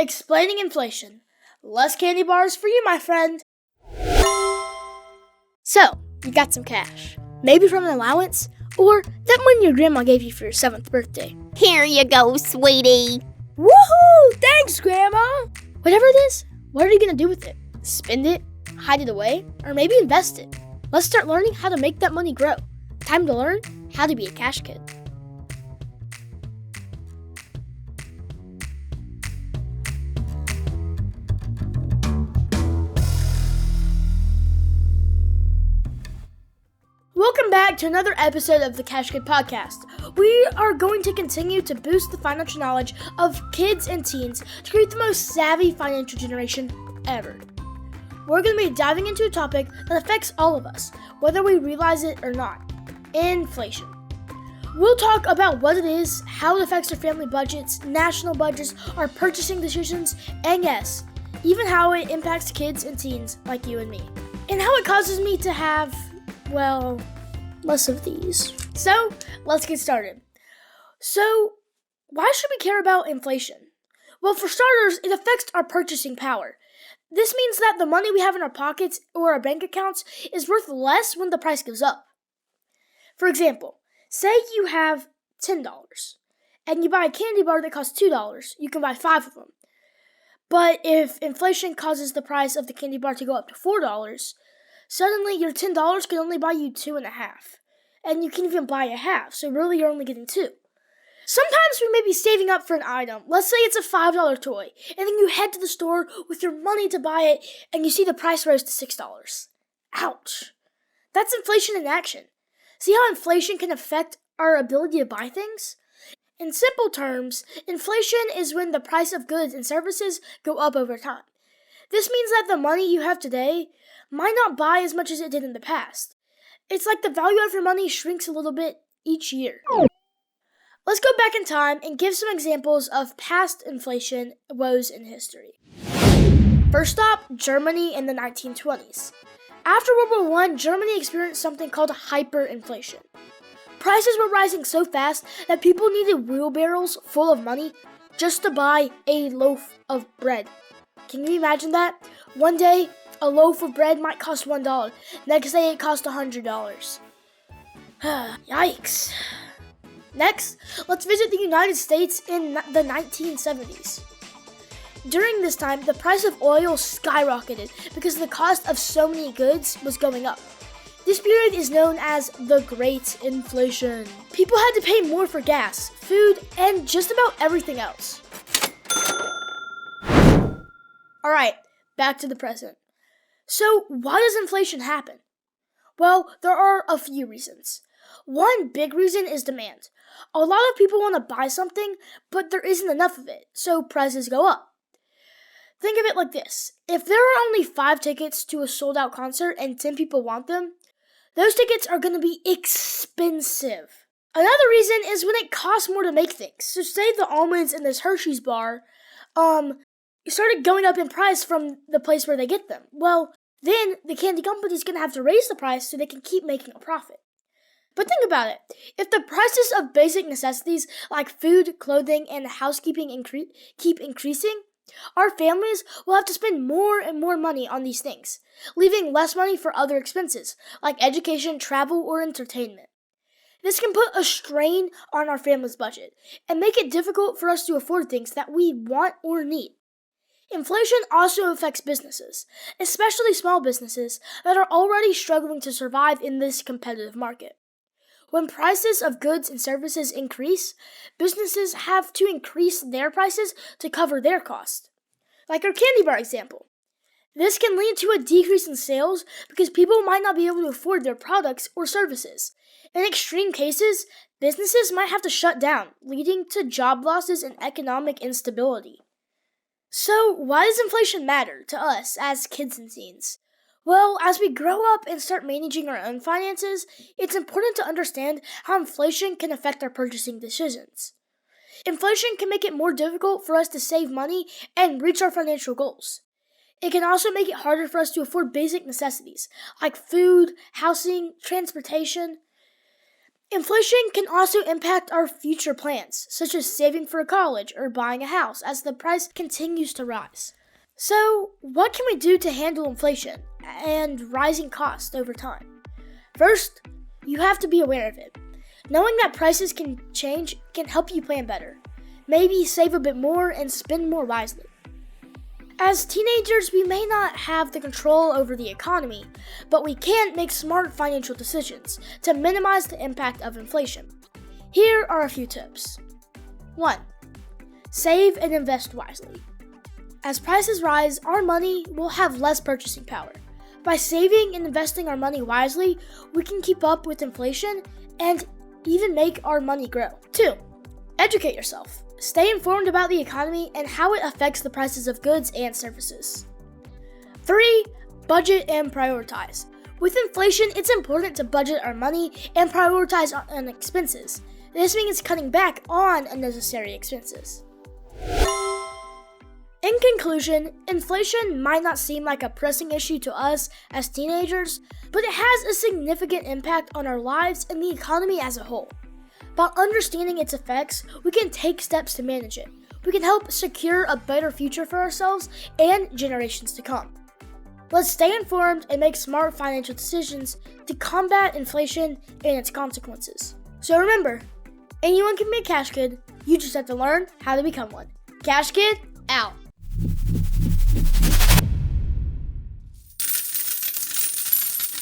Explaining inflation. Less candy bars for you, my friend. So, you got some cash. Maybe from an allowance, or that money your grandma gave you for your 7th birthday. Here you go, sweetie. Woohoo! Thanks, Grandma! Whatever it is, what are you going to do with it? Spend it? Hide it away? Or maybe invest it? Let's start learning how to make that money grow. Time to learn how to be a cash kid. Welcome back to another episode of the Cash Kid Podcast. We are going to continue to boost the financial knowledge of kids and teens to create the most savvy financial generation ever. We're going to be diving into a topic that affects all of us, whether we realize it or not: inflation. We'll talk about what it is, how it affects our family budgets, national budgets, our purchasing decisions, and yes, even how it impacts kids and teens like you and me. And how it causes me to have, well, less of these. So, let's get started. So, why should we care about inflation? Well, for starters, it affects our purchasing power. This means that the money we have in our pockets or our bank accounts is worth less when the price goes up. For example, say you have $10 and you buy a candy bar that costs $2. You can buy 5 of them. But if inflation causes the price of the candy bar to go up to $4, suddenly your $10 can only buy you 2.5. And you can even buy a half, so really you're only getting 2. Sometimes we may be saving up for an item. Let's say it's a $5 toy, and then you head to the store with your money to buy it, and you see the price rose to $6. Ouch. That's inflation in action. See how inflation can affect our ability to buy things? In simple terms, inflation is when the price of goods and services go up over time. This means that the money you have today might not buy as much as it did in the past. It's like the value of your money shrinks a little bit each year. Let's go back in time and give some examples of past inflation woes in history. First stop, Germany in the 1920s. After World War I, Germany experienced something called hyperinflation. Prices were rising so fast that people needed wheelbarrows full of money just to buy a loaf of bread. Can you imagine that? One day, a loaf of bread might cost $1. Next day, it cost $100. Yikes. Next, let's visit the United States in the 1970s. During this time, the price of oil skyrocketed because the cost of so many goods was going up. This period is known as the Great Inflation. People had to pay more for gas, food, and just about everything else. Alright, back to the present. So, why does inflation happen? Well, there are a few reasons. One big reason is demand. A lot of people want to buy something, but there isn't enough of it, so prices go up. Think of it like this. If there are only 5 tickets to a sold-out concert and 10 people want them, those tickets are going to be expensive. Another reason is when it costs more to make things. So say the almonds in this Hershey's bar started going up in price from the place where they get them. Well, then the candy company's going to have to raise the price so they can keep making a profit. But think about it. If the prices of basic necessities like food, clothing, and housekeeping keep increasing, our families will have to spend more and more money on these things, leaving less money for other expenses like education, travel, or entertainment. This can put a strain on our family's budget and make it difficult for us to afford things that we want or need. Inflation also affects businesses, especially small businesses that are already struggling to survive in this competitive market. When prices of goods and services increase, businesses have to increase their prices to cover their costs. Like our candy bar example. This can lead to a decrease in sales because people might not be able to afford their products or services. In extreme cases, businesses might have to shut down, leading to job losses and economic instability. So, why does inflation matter to us as kids and teens? Well, as we grow up and start managing our own finances, it's important to understand how inflation can affect our purchasing decisions. Inflation can make it more difficult for us to save money and reach our financial goals. It can also make it harder for us to afford basic necessities like food, housing, transportation. Inflation can also impact our future plans, such as saving for college or buying a house as the price continues to rise. So, what can we do to handle inflation and rising costs over time? First, you have to be aware of it. Knowing that prices can change can help you plan better. Maybe save a bit more and spend more wisely. As teenagers, we may not have the control over the economy, but we can make smart financial decisions to minimize the impact of inflation. Here are a few tips. 1. Save and invest wisely. As prices rise, our money will have less purchasing power. By saving and investing our money wisely, we can keep up with inflation and even make our money grow. 2. Educate yourself. Stay informed about the economy and how it affects the prices of goods and services. 3. Budget and prioritize. With inflation, it's important to budget our money and prioritize on expenses. This means cutting back on unnecessary expenses. In conclusion, inflation might not seem like a pressing issue to us as teenagers, but it has a significant impact on our lives and the economy as a whole. By understanding its effects, we can take steps to manage it. We can help secure a better future for ourselves and generations to come. Let's stay informed and make smart financial decisions to combat inflation and its consequences. So remember, anyone can be a cash kid, you just have to learn how to become one. Cash Kid, out.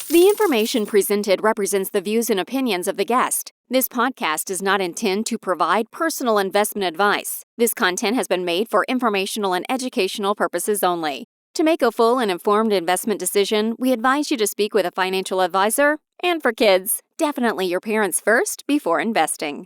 The information presented represents the views and opinions of the guest. This podcast does not intend to provide personal investment advice. This content has been made for informational and educational purposes only. To make a full and informed investment decision, we advise you to speak with a financial advisor. And for kids, definitely your parents first before investing.